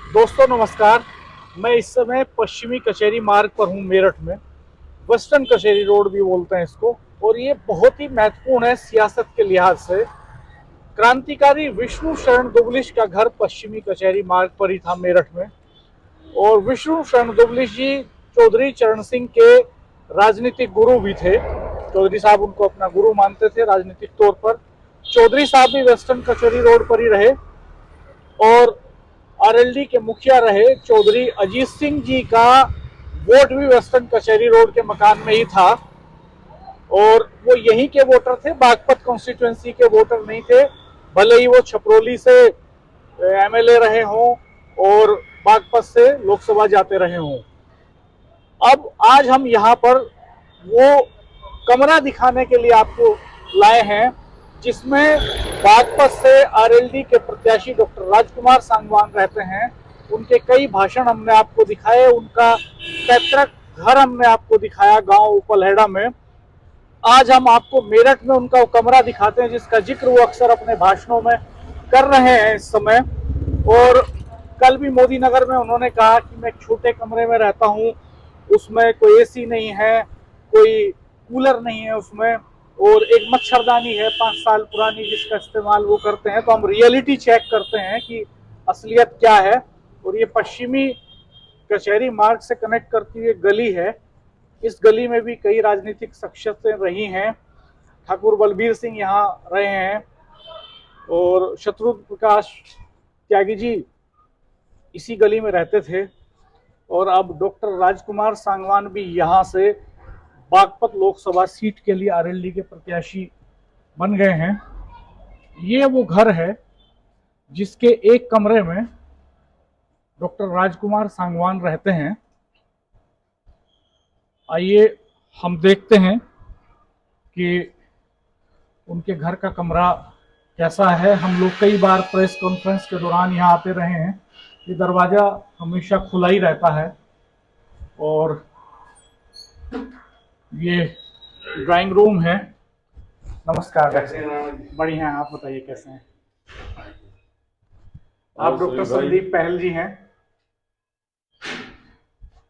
दोस्तों नमस्कार। मैं इस समय पश्चिमी कचहरी मार्ग पर हूँ मेरठ में। वेस्टर्न कचहरी रोड भी बोलते हैं इसको। और ये बहुत ही महत्वपूर्ण है सियासत के लिहाज से। क्रांतिकारी विष्णु शरण दुबलिश का घर पश्चिमी कचहरी मार्ग पर ही था मेरठ में। और विष्णु शरण दुबलिश जी चौधरी चरण सिंह के राजनीतिक गुरु भी थे। चौधरी साहब उनको अपना गुरु मानते थे राजनीतिक तौर पर। चौधरी साहब भी वेस्टर्न कचहरी रोड पर ही रहे और आरएलडी के मुखिया रहे। चौधरी अजीत सिंह जी का वोट भी वेस्टर्न कचहरी रोड के मकान में ही था और वो यहीं के वोटर थे, बागपत कॉन्स्टिट्यूएंसी के वोटर नहीं थे। भले ही वो छपरोली से एमएलए रहे हों और बागपत से लोकसभा जाते रहे हों। अब आज हम यहाँ पर वो कमरा दिखाने के लिए आपको लाए हैं जिसमें बागपत से आरएलडी के प्रत्याशी डॉक्टर राजकुमार सांगवान रहते हैं। उनके कई भाषण हमने आपको दिखाए, उनका पैतृक घर हमने आपको दिखाया गांव उपलहेड़ा में। आज हम आपको मेरठ में उनका कमरा दिखाते हैं जिसका जिक्र वो अक्सर अपने भाषणों में कर रहे हैं इस समय। और कल भी मोदी नगर में उन्होंने कहा कि मैं एक छोटे कमरे में रहता हूँ, उसमें कोई एसी नहीं है, कोई कूलर नहीं है उसमें, और एक मच्छरदानी है 5 साल पुरानी जिसका इस्तेमाल वो करते हैं। तो हम रियलिटी चेक करते हैं कि असलियत क्या है। और ये पश्चिमी कचहरी मार्ग से कनेक्ट करती हुई गली है। इस गली में भी कई राजनीतिक शख्सियतें रही हैं। ठाकुर बलबीर सिंह यहाँ रहे हैं और शत्रुघ्न प्रकाश त्यागी जी इसी गली में रहते थे। और अब डॉक्टर राजकुमार सांगवान भी यहाँ से बागपत लोकसभा सीट के लिए आरएलडी के प्रत्याशी बन गए हैं। ये वो घर है जिसके एक कमरे में डॉक्टर राजकुमार सांगवान रहते हैं। आइए हम देखते हैं कि उनके घर का कमरा कैसा है। हम लोग कई बार प्रेस कॉन्फ्रेंस के दौरान यहाँ आते रहे हैं। ये दरवाज़ा हमेशा खुला ही रहता है। और ये ड्राइंग रूम है। नमस्कार डॉक्टर। बढ़िया हैं, आप बताइए कैसे हैं? आप डॉक्टर संदीप पहल जी हैं?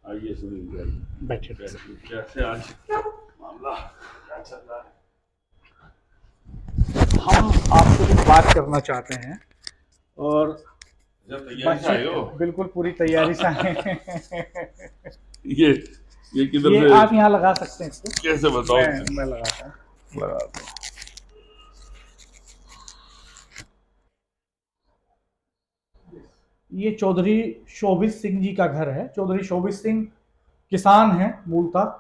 आइए सुनील भाई, बैठिए। कैसे आज मामला क्या चल रहा है? हम आपसे कुछ बात करना चाहते हैं और जब तैयारी से आए हो? बिल्कुल पूरी तैयारी से आए हैं। ये ये किधर ये से आप यहाँ लगा सकते हैं इसको। कैसे बताओ? मैं लगाता हूँ। लगा दो। ये चौधरी शोभित सिंह जी का घर है। चौधरी शोभित सिंह किसान हैं मूलतः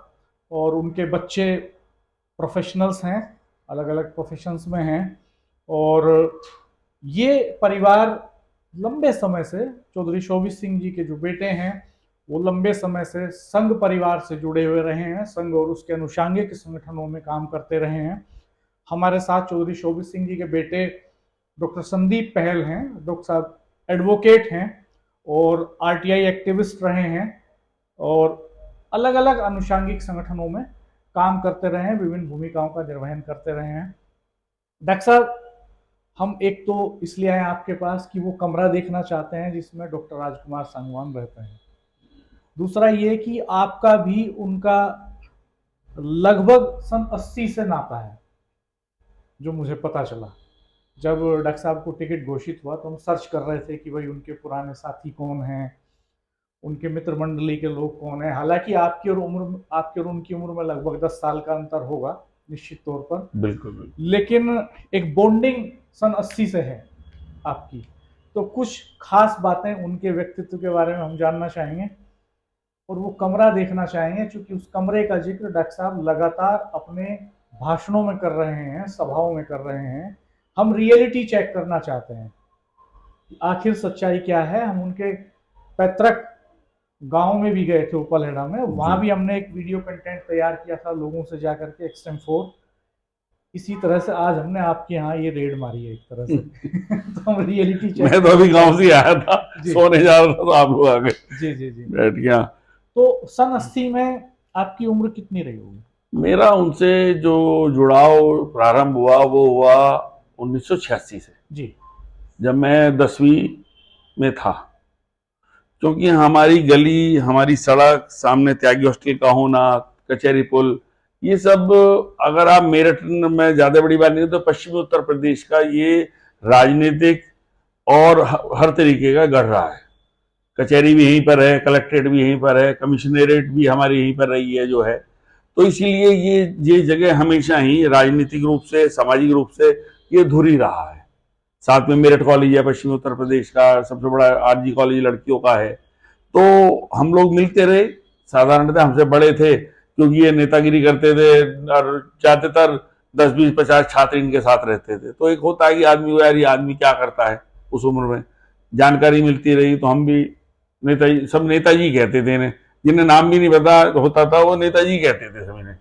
और उनके बच्चे प्रोफेशनल्स हैं, अलग अलग प्रोफेशंस में हैं। और ये परिवार लंबे समय से, चौधरी शोभित सिंह जी के जो बेटे हैं वो लंबे समय से संघ परिवार से जुड़े हुए रहे हैं, संघ और उसके अनुषांगिक संगठनों में काम करते रहे हैं। हमारे साथ चौधरी शोभित सिंह जी के बेटे डॉक्टर संदीप पहल हैं। डॉक्टर साहब एडवोकेट हैं और आरटीआई एक्टिविस्ट रहे हैं और अलग अलग अनुषांगिक संगठनों में काम करते रहे हैं, विभिन्न भूमिकाओं का निर्वहन करते रहे हैं। डॉक्टर साहब, हम एक तो इसलिए आए आपके पास कि वो कमरा देखना चाहते हैं जिसमें डॉक्टर राजकुमार सांगवान रहते हैं। दूसरा ये कि आपका भी उनका लगभग सन 80 से नाता है, जो मुझे पता चला। जब डॉक्टर साहब को टिकट घोषित हुआ तो हम सर्च कर रहे थे कि भाई उनके पुराने साथी कौन हैं, उनके मित्र मंडली के लोग कौन हैं। हालांकि आपकी और उनकी उम्र में लगभग 10 साल का अंतर होगा निश्चित तौर पर, बिल्कुल बिल्कुल। लेकिन एक बॉन्डिंग सन 80 से है आपकी। तो कुछ खास बातें उनके व्यक्तित्व के बारे में हम जानना चाहेंगे और वो कमरा देखना चाहेंगे, क्योंकि उस कमरे का जिक्र डॉक्टर साहब लगातार अपने भाषणों में कर रहे हैं, सभाओं में कर रहे हैं। हम रियलिटी चेक करना चाहते हैं आखिर सच्चाई क्या है। हम उनके पैतृक गांव में भी गए थे उपलहेड़ा में, वहां भी हमने एक वीडियो कंटेंट तैयार किया था लोगों से जाकर के XM4। इसी तरह से आज हमने आपके यहाँ ये रेड मारी है एक तरह से। तो हम रियलिटी चेक। मैं तो अभी गांव से आया था, सोने जा रहा था तो आप लोग आ गए। जी जी जी। बैठ गया। तो सन 80 में आपकी उम्र कितनी रही होगी? मेरा उनसे जो जुड़ाव प्रारंभ हुआ वो हुआ 1986 से, जी। जब मैं 10वीं में था। क्योंकि हमारी गली, हमारी सड़क, सामने त्यागी हॉस्टल का होना, कचहरी पुल, ये सब, अगर आप मेरठ में ज्यादा बड़ी बात नहीं तो पश्चिमी उत्तर प्रदेश का ये राजनीतिक और हर तरीके का गढ़ रहा है। कचहरी भी यहीं पर है, कलेक्ट्रेट भी यहीं पर है, कमिश्नरेट भी हमारी यहीं पर रही है जो है। तो इसीलिए ये जगह हमेशा ही राजनीतिक रूप से, सामाजिक रूप से ये धुरी रहा है। साथ में मेरठ कॉलेज है पश्चिमी उत्तर प्रदेश का, सबसे बड़ा आरजी कॉलेज लड़कियों का है। तो हम लोग मिलते रहे, साधारणतः हमसे बड़े थे क्योंकि ये नेतागिरी करते थे और ज्यादातर 10-20-50 छात्र इनके साथ रहते थे। तो एक होता है कि आदमी को यार ये आदमी क्या करता है, उस उम्र में जानकारी मिलती रही। तो हम भी नेताजी, सब नेताजी कहते थे इन्हें, जिन्हें नाम भी नहीं पता होता था वो नेताजी कहते थे सब इन्हें।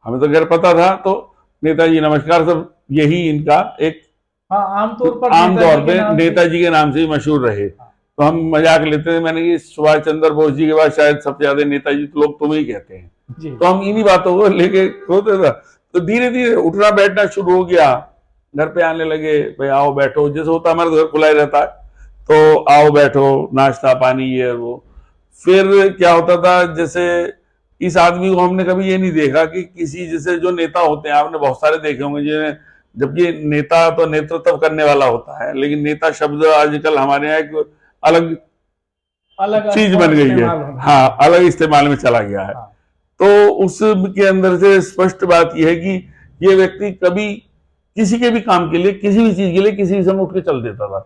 हमें तो खैर पता था, तो नेताजी नमस्कार, सब यही इनका एक हाँ, आमतौर पर नेताजी के नाम से ही मशहूर रहे। तो हम मजाक लेते थे, मैंने कि सुभाष चंद्र बोस जी के बाद शायद सबसे ज्यादा नेताजी तो लोग तुम्हें ही कहते हैं। तो हम इन्हीं बातों को लेके होते था। तो धीरे धीरे उठना बैठना शुरू हो गया, घर पे आने लगे, भाई आओ बैठो, जैसे होता हमारा घर खुला ही रहता है, तो आओ बैठो, नाश्ता पानी ये वो। फिर क्या होता था, जैसे इस आदमी को हमने कभी ये नहीं देखा कि किसी, जैसे जो नेता होते हैं आपने बहुत सारे देखे होंगे, जिन्हें, जबकि नेता तो नेतृत्व करने वाला होता है, लेकिन नेता शब्द आजकल हमारे यहाँ एक अलग अलग चीज बन गई है। हाँ, अलग इस्तेमाल में चला गया है। हाँ। तो उसके अंदर से स्पष्ट बात यह है कि ये व्यक्ति कभी किसी के भी काम के लिए, किसी भी चीज के लिए, किसी भी समय उठ के चल देता था।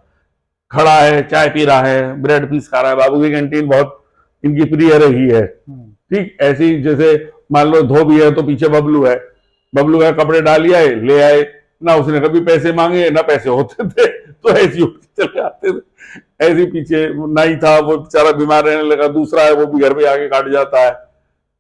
खड़ा है, चाय पी रहा है, ब्रेड पीस खा रहा है, बाबू की कैंटीन बहुत इनकी प्रिय रही है। ठीक ऐसी, जैसे मान लो धोबी है तो पीछे बबलू है, बबलू का कपड़े डाल आए, ले आए ना, उसने कभी पैसे मांगे ना पैसे होते थे, तो ऐसे उठ के चले आते थे। ऐसे पीछे नहीं था, वो बेचारा बीमार रहने लगा, दूसरा है वो भी घर पे आके काट जाता है।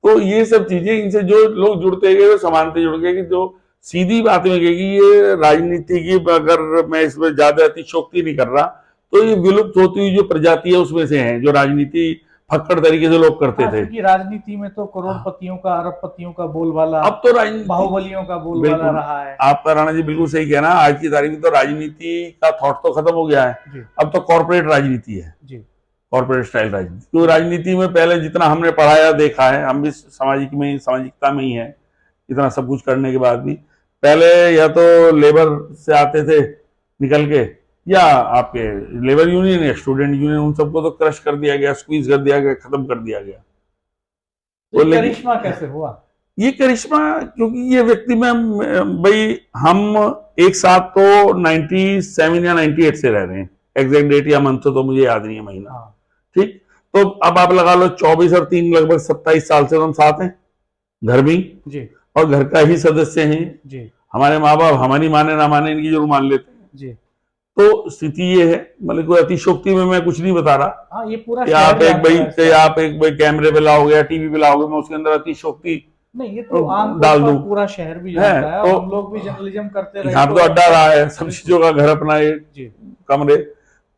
तो ये सब चीजें, इनसे जो लोग जुड़ते गए वो समानते जुड़ गए। कि जो सीधी बात में कहेगी, ये राजनीति की, अगर मैं इसमें ज्यादा अतिशोक्ति नहीं कर रहा, तो ये विलुप्त होती हुई जो प्रजाति है उसमें से है, जो राजनीति फक्कड़ तरीके से लोग करते थे। क्योंकि राजनीति में तो करोड़पतियों का, अरबपतियों का बोलबाला, अब तो राजनीति, बाहुबलियों का बोलबाला रहा है। आपका राणा जी बिल्कुल सही कहना, आज की तारीख में तो राजनीति का थॉट तो खत्म हो गया है। अब तो कॉर्पोरेट राजनीति है, कॉर्पोरेट स्टाइल राजनीति। तो राजनीति में पहले जितना हमने पढ़ाया देखा है, हम भी सामाजिकता में ही है, इतना सब कुछ करने के बाद भी, पहले या तो लेबर से आते थे निकल के, या आपके लेबर यूनियन या स्टूडेंट यूनियन, उन सबको तो क्रश कर दिया गया, स्क्वीज कर दिया गया, खत्म कर दिया गया। तो करिश्मा कैसे हुआ? ये करिश्मा, क्योंकि ये व्यक्ति में, भाई हम एक साथ तो 97 या 98 से रह रहे हैं, एग्जैक्ट डेट या मंथ तो मुझे याद नहीं है, महीना। ठीक, तो अब आप लगा लो 24 और 3 लगभग 27 साल से हम साथ हैं, घर में जी, और घर का ही सदस्य हैं जी। हमारे माँ बाप हमारी माने ना माने, इनकी जरूर मान लेते हैं जी। तो स्थिति ये है, मतलब कोई अतिशोक्ति में मैं कुछ नहीं बता रहा। हाँ, ये पूरा आप एक भाई कैमरे पे लाओगे या टीवी पे लाओगे, मैं उसके अंदर अतिशोक्ति नहीं, ये तो डाल दूं। पूरा शहर भी जानता है, तो हम लोग भी जर्नलिज्म करते रहे, यहाँ तो अड्डा रहा है, सब चीजों का घर अपना एक कमरे।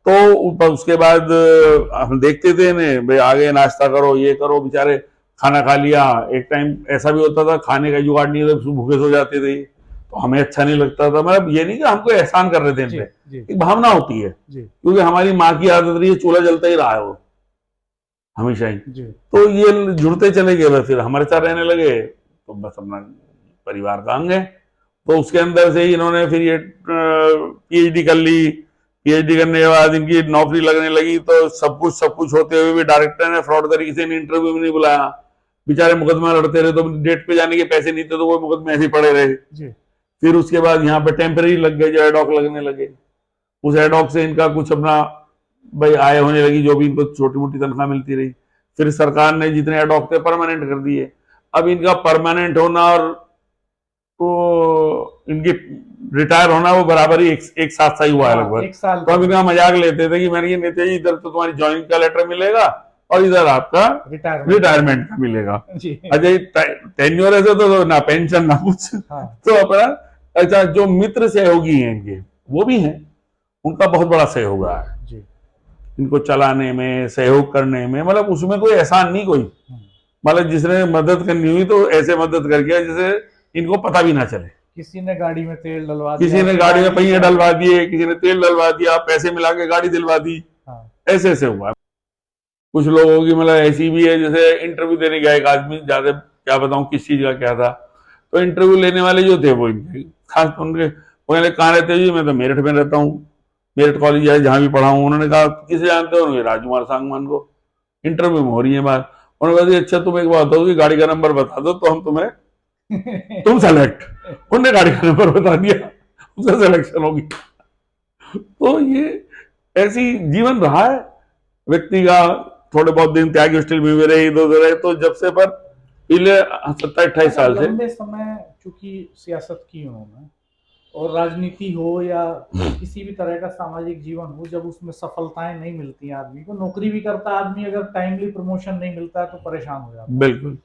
तो उसके बाद हम देखते थे भाई आगे नाश्ता करो, ये करो, बेचारे खाना खा लिया। एक टाइम ऐसा भी होता था खाने का जुगाड़ नहीं होता, भूखे सो जाते थे, तो हमें अच्छा नहीं लगता था। मतलब ये नहीं कि हमको एहसान कर रहे थे इन पे, एक भावना होती है, क्योंकि हमारी माँ की आदत रही है, चूल्हा जलता ही रहा है वो हमेशा ही। तो ये जुड़ते चले गए, बस फिर हमारे साथ रहने लगे, तो बस अपना परिवार का अंग है। तो उसके अंदर से ही इन्होंने फिर ये पीएचडी कर ली। पीएचडी करने के बाद इनकी नौकरी लगने लगी, तो सब कुछ होते हुए भी डायरेक्टर ने फ्रॉड तरीके से इंटरव्यू में नहीं बुलाया। बेचारे मुकदमा लड़ते रहे, तो डेट पे जाने के पैसे नहीं थे, तो वो मुकदमे ऐसे पड़े रहे। फिर उसके बाद यहाँ पे टेम्पररी लग गए, जो एडॉक लगने लगे। उस एडॉक से इनका कुछ अपना भाई आय होने लगी, जो भी इनको छोटी मोटी तनख्वाह मिलती रही। फिर सरकार ने जितने एडॉक थे परमानेंट कर दिए। अब इनका परमानेंट होना और तो इनकी रिटायर होना वो बराबर ही एक साथ सा ही हुआ है लगभग। तो अब इनका मजाक लेते थे कि मैंने ये नेताजी, इधर तो तुम्हारी ज्वाइनिंग का लेटर मिलेगा और इधर आपका रिटायरमेंट का मिलेगा। अच्छा, टेन्योर ऐसे तो ना पेंशन ना कुछ। तो अपना अच्छा, जो मित्र सहयोगी हैं इनके, वो भी हैं, उनका बहुत बड़ा सहयोग रहा है इनको चलाने में, सहयोग करने में। मतलब उसमें कोई एहसान नहीं, कोई मतलब जिसने मदद करनी हुई तो ऐसे मदद कर गया जैसे इनको पता भी ना चले। किसी ने गाड़ी में तेल डलवा दिया, किसी ने गाड़ी में पहिए डलवा दिए, किसी ने तेल डलवा दिया, पैसे मिला के गाड़ी दिलवा दी, ऐसे हुआ। कुछ लोगों की मतलब ऐसी भी है, जैसे इंटरव्यू देने गया एक आदमी, ज्यादा क्या बताऊं किस चीज का क्या था, तो इंटरव्यू लेने वाले जो थे वो इनके खास उनके, वो कहले कहाँ रहते हो जी, मैं तो मेरठ में रहता हूँ, मेरठ कॉलेज है जहाँ भी पढ़ा हूँ। उन्होंने कहा किसे जानते हो, उन्होंने राजकुमार सांगवान को। इंटरव्यू में हो रही है बात, उन्होंने कहा जी अच्छा तुम एक बात बताओ कि गाड़ी का नंबर बता दो तो हम तुम्हें, तुम सेलेक्ट। उनने गाड़ी का नंबर बता दिया, उससे सिलेक्शन होगी। तो ये ऐसी जीवन रहा है व्यक्ति का। थोड़े बहुत दिन त्यागी हॉस्टल में भी रहे, इधर उधर रहे, तो जब से पर पिछले 27-28 साल से लंबे समय चूंकि सियासत की उन्होंने, और राजनीति हो या किसी भी तरह का सामाजिक जीवन हो, जब उसमें सफलताएं नहीं मिलती हैं आदमी को, नौकरी भी करता आदमी, अगर टाइमली प्रमोशन नहीं मिलता है तो परेशान हो जाता है। बिल्कुल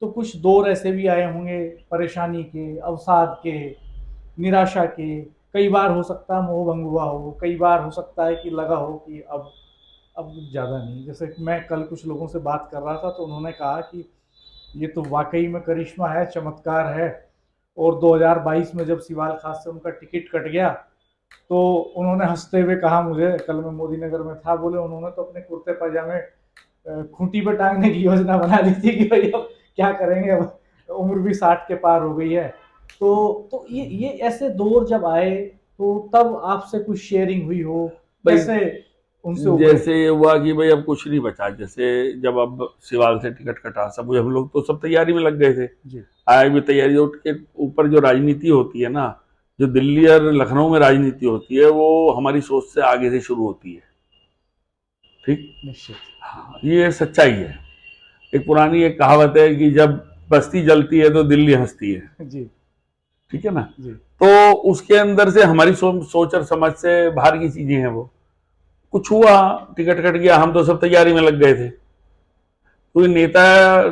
तो कुछ दौर ऐसे भी आए होंगे, परेशानी के, अवसाद के, निराशा के। कई बार हो सकता है मोह भंग हुआ हो, कई बार हो सकता है कि लगा हो कि अब ज़्यादा नहीं। जैसे मैं कल कुछ लोगों से बात कर रहा था तो उन्होंने कहा कि ये तो वाकई में करिश्मा है, चमत्कार है। और 2022 में जब सिवाल खास से उनका टिकट कट गया तो उन्होंने हंसते हुए कहा मुझे, कल मैं मोदी नगर में था, बोले उन्होंने तो अपने कुर्ते पजामे खूंटी पर टांगने की योजना बना ली थी कि भाई अब क्या करेंगे, अब उम्र भी 60 के पार हो गई है। तो ये ऐसे दौर जब आए तो तब आपसे कुछ शेयरिंग हुई हो, भाई। कैसे उनसे उभरे? जैसे ये हुआ कि भाई अब कुछ नहीं बचा, जैसे जब अब सिवाल से टिकट कटा सब, हम लोग तो सब तैयारी में लग गए थे। जी आए भी तैयारी, उठ के ऊपर जो राजनीति होती है ना, जो दिल्ली और लखनऊ में राजनीति होती है, वो हमारी सोच से आगे से शुरू होती है। ठीक, निश्चित। हाँ ये सच्चाई है। एक पुरानी एक कहावत है कि जब बस्ती जलती है तो दिल्ली हंसती है। जी ठीक है ना। जी तो उसके अंदर से हमारी सोच और समझ से बाहर की चीजें हैं वो। कुछ हुआ, टिकट कट गया, हम तो सब तैयारी में लग गए थे। कोई नेता,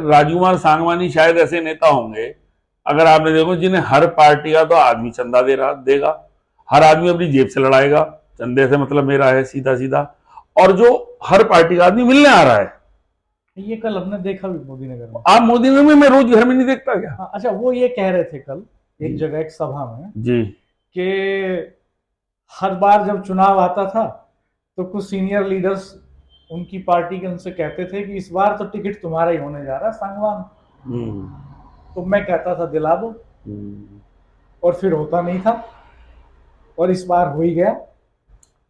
राजकुमार सांगवानी शायद ऐसे नेता होंगे, अगर आपने देखो, जिन्हें हर पार्टी का तो आदमी चंदा दे रहा देगा, हर आदमी अपनी जेब से लड़ाएगा, चंदे से मतलब मेरा है सीधा सीधा, और जो हर पार्टी का आदमी मिलने आ रहा है। ये कल हमने देखा भी मोदी नगर में। आप मोदी नगर में, मैं रोज घर में नहीं देखता क्या? हाँ, अच्छा, वो ये कह रहे थे कल एक जी जगह एक सभा में जी कि हर बार जब चुनाव आता था तो कुछ सीनियर लीडर्स उनकी पार्टी के उनसे कहते थे कि इस बार तो टिकट तुम्हारा ही होने जा रहा है सांगवान। हम्म, तो मैं कहता था दिला दो, हम्म। और फिर होता नहीं था, और इस बार हो ही गया।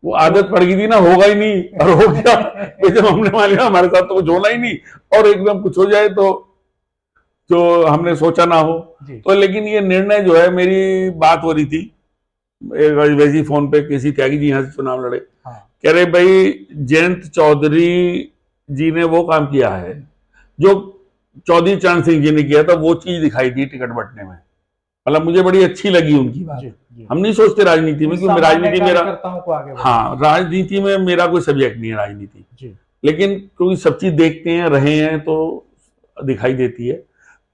वो आदत पड़ गई थी ना, होगा ही नहीं, और हो गया। ये जब हमने मान लिया हमारे साथ तो कुछ होना ही नहीं, और एकदम कुछ हो जाए तो जो हमने सोचा ना हो। जी तो लेकिन ये निर्णय जो है, मेरी बात हो रही थी एक वैसी फोन पे, किसी त्यागी जी यहाँ से चुनाव लड़े, हाँ कह रहे भाई जयंत चौधरी जी ने वो काम किया है जो चौधरी चरण सिंह जी ने किया था, वो चीज दिखाई दी टिकट बंटने में। मतलब मुझे बड़ी अच्छी लगी उनकी बात। जी जी। हम नहीं सोचते राजनीति में, क्योंकि सामान्य राजनीति मेरा, कार्यकर्ताओं को आगे बढ़ाना। हाँ राजनीति में मेरा कोई सब्जेक्ट नहीं है राजनीति, जी लेकिन क्योंकि सब चीज देखते हैं रहे हैं तो दिखाई देती है।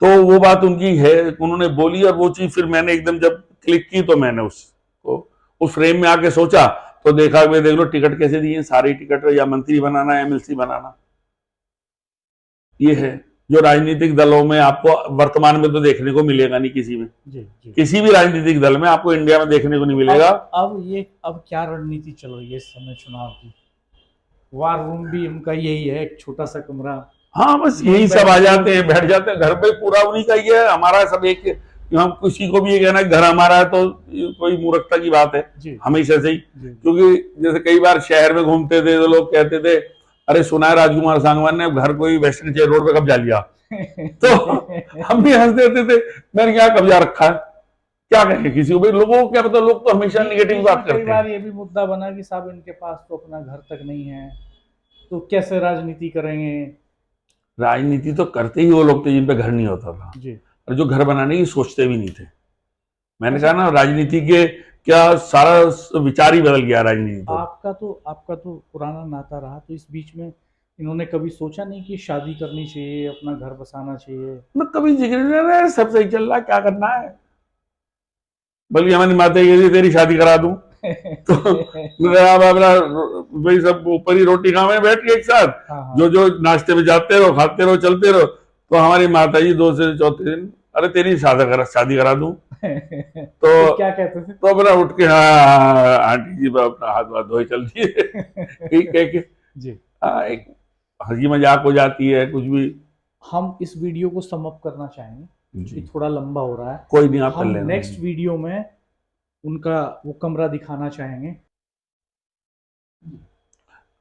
तो वो बात उनकी है, उन्होंने बोली, और वो चीज फिर मैंने एकदम जब क्लिक की तो मैंने उसको उस फ्रेम में आके सोचा, तो देखा भाई देख लो टिकट कैसे दिए, सारे टिकट, या मंत्री बनाना या एमएलसी बनाना। ये है जो राजनीतिक दलों में आपको वर्तमान में तो देखने को मिलेगा नहीं किसी में, जी जी। किसी भी राजनीतिक दल में आपको इंडिया में देखने को नहीं मिलेगा। अब क्या रणनीति चल रही है इस समय चुनाव की? वार रूम भी उनका यही है, एक छोटा सा कमरा। हाँ बस यही सब आ जाते हैं, बैठ जाते हैं घर पे, पूरा उन्हीं का ही है, हमारा सब एक। हम किसी को भी ये कहना घर हमारा है तो कोई मूर्खता की बात है जी हमेशा से ही। जी जी। क्योंकि जैसे कई बार शहर में घूमते थे तो लोग कहते थे अरे सुना है राजकुमार सांगवान ने घर कोई वेस्टर्न चेयर रोड पे कब्जा लिया, तो हम भी हंस देते थे, मैंने क्या कब्जा रखा है, क्या कहेंगे किसी को भाई, लोगों को क्या पता, लोग तो हमेशा निगेटिव बात कई करते बार हैं। ये भी मुद्दा बना कि साहब इनके पास तो अपना घर तक नहीं है, तो कैसे राजनीति करेंगे? राजनीति तो करते ही वो लोग थे जिन पे घर नहीं होता था, जी। और जो घर बनाने की सोचते भी नहीं थे। मैंने अच्छा, कहा ना राजनीति के क्या सारा विचार ही बदल गया राजनीति तो। आपका तो पुराना नाता रहा, तो इस बीच में इन्होंने कभी सोचा नहीं कि शादी करनी चाहिए, अपना घर बसाना चाहिए? मैं कभी जिक्र नहीं रहा, सब सही चल रहा है, क्या करना है। बल्कि हमारी माता ये कहती, तेरी शादी करा दूं तो आप अपना भाई सब ऊपर ही रोटी खावे बैठ के एक साथ, हाँ हाँ। जो जो नाश्ते में जाते रहो, खाते रहो, चलते रहो। तो हमारी माता जी 2 से चौथे दिन, अरे तेरी शादी करा दूं तो तो क्या कहते थे? तो अपना उठ के, हाँ आंटी जी अपना हाथ धोए चल दिए। ठीक है कि जी हाँ, एक हंसी मजाक हो जाती है कुछ भी। हम इस वीडियो को सम अप करना चाहेंगे जी कि थोड़ा लंबा हो रहा है। कोई नहीं, आप कर हम लेना। नेक्स्ट वीडियो में उनका वो कमरा दिखाना चाहेंगे।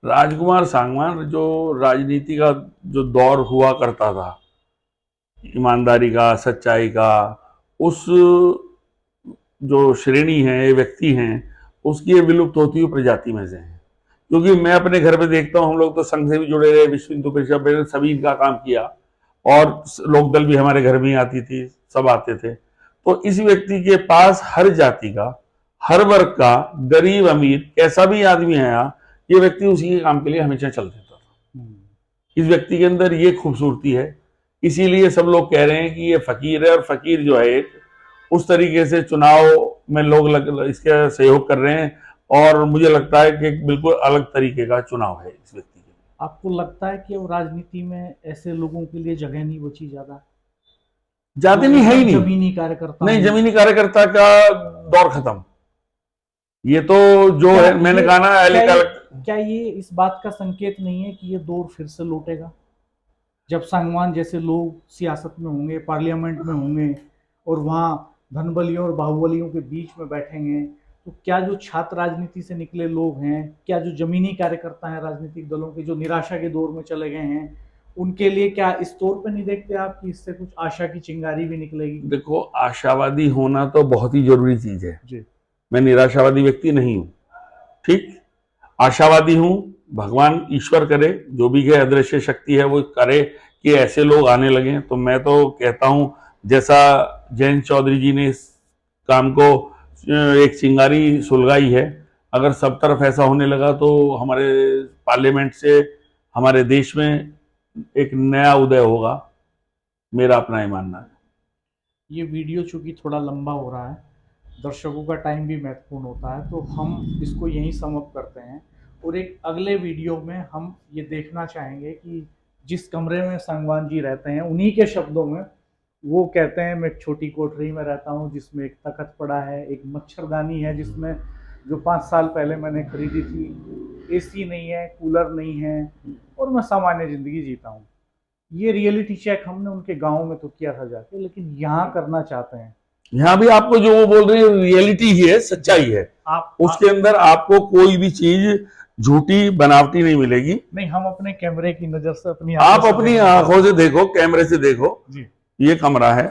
राजकुमार सांगवान जो राजनीति का जो दौर हुआ करता था, ईमानदारी का, सच्चाई का, उस जो श्रेणी है, ये व्यक्ति हैं, उसकी ये विलुप्त होती हुई प्रजाति में से हैं। क्योंकि मैं अपने घर में देखता हूँ, हम लोग तो संघ से भी जुड़े रहे, विश्व हिंदू परिषद में सभी इनका काम किया, और लोकदल भी हमारे घर में ही आती थी, सब आते थे। तो इस व्यक्ति के पास हर जाति का, हर वर्ग का, गरीब अमीर कैसा भी आदमी आया, ये व्यक्ति उसी के काम के लिए हमेशा चल देता था। इस व्यक्ति के अंदर ये खूबसूरती है, इसीलिए सब लोग कह रहे हैं कि ये फकीर है। और फकीर जो है एक उस तरीके से चुनाव में लोग इसके सहयोग कर रहे हैं, और मुझे लगता है कि एक बिल्कुल अलग तरीके का चुनाव है इस व्यक्ति के लिए। आपको लगता है कि अब राजनीति में ऐसे लोगों के लिए जगह नहीं बची ज्यादा? जाते नहीं है ही नहीं, जमीनी कार्यकर्ता नहीं, जमीनी कार्यकर्ता का दौर खत्म। ये तो जो है, मैंने कहा ना, क्या ये इस बात का संकेत नहीं है कि ये दौर फिर से लौटेगा, जब सांगवान जैसे लोग सियासत में होंगे, पार्लियामेंट में होंगे, और वहाँ धनबलियों और बाहुबलियों के बीच में बैठेंगे? तो क्या जो छात्र राजनीति से निकले लोग हैं, क्या जो जमीनी कार्यकर्ता हैं राजनीतिक दलों के, जो निराशा के दौर में चले गए हैं, उनके लिए क्या इस तौर पे नहीं देखते आप कि इससे कुछ आशा की चिंगारी भी निकलेगी? देखो, आशावादी होना तो बहुत ही जरूरी चीज है जी। मैं निराशावादी व्यक्ति नहीं हूं, ठीक, आशावादी हूं। भगवान ईश्वर करे, जो भी है अदृश्य शक्ति है वो करे कि ऐसे लोग आने लगे। तो मैं तो कहता हूं, जैसा जयंत चौधरी जी ने इस काम को एक चिंगारी सुलगाई है, अगर सब तरफ ऐसा होने लगा तो हमारे पार्लियामेंट से, हमारे देश में एक नया उदय होगा, मेरा अपना ही मानना है। ये वीडियो चूंकि थोड़ा लंबा हो रहा है, दर्शकों का टाइम भी महत्वपूर्ण होता है, तो हम इसको यहीं सम अप करते हैं। और एक अगले वीडियो में हम ये देखना चाहेंगे कि जिस कमरे में सांगवान जी रहते हैं, उन्हीं के शब्दों में वो कहते हैं, मैं एक छोटी कोठरी में रहता हूँ जिसमें एक तख्त पड़ा है, एक मच्छरदानी है जिसमें जो 5 साल पहले मैंने खरीदी थी, एसी नहीं है, कूलर नहीं है, और मैं सामान्य ज़िंदगी जीता हूँ। ये रियलिटी चेक हमने उनके गाँव में तो किया था जाके, लेकिन यहाँ करना चाहते हैं। यहाँ भी आपको जो वो बोल रहे हैं रियलिटी ही है, सच्चाई है। उसके अंदर आपको कोई भी चीज झूठी बनावटी नहीं मिलेगी। नहीं, हम अपने कैमरे की नजर से आप अपनी आंखों से देखो, कैमरे से देखो। जी। ये कमरा है,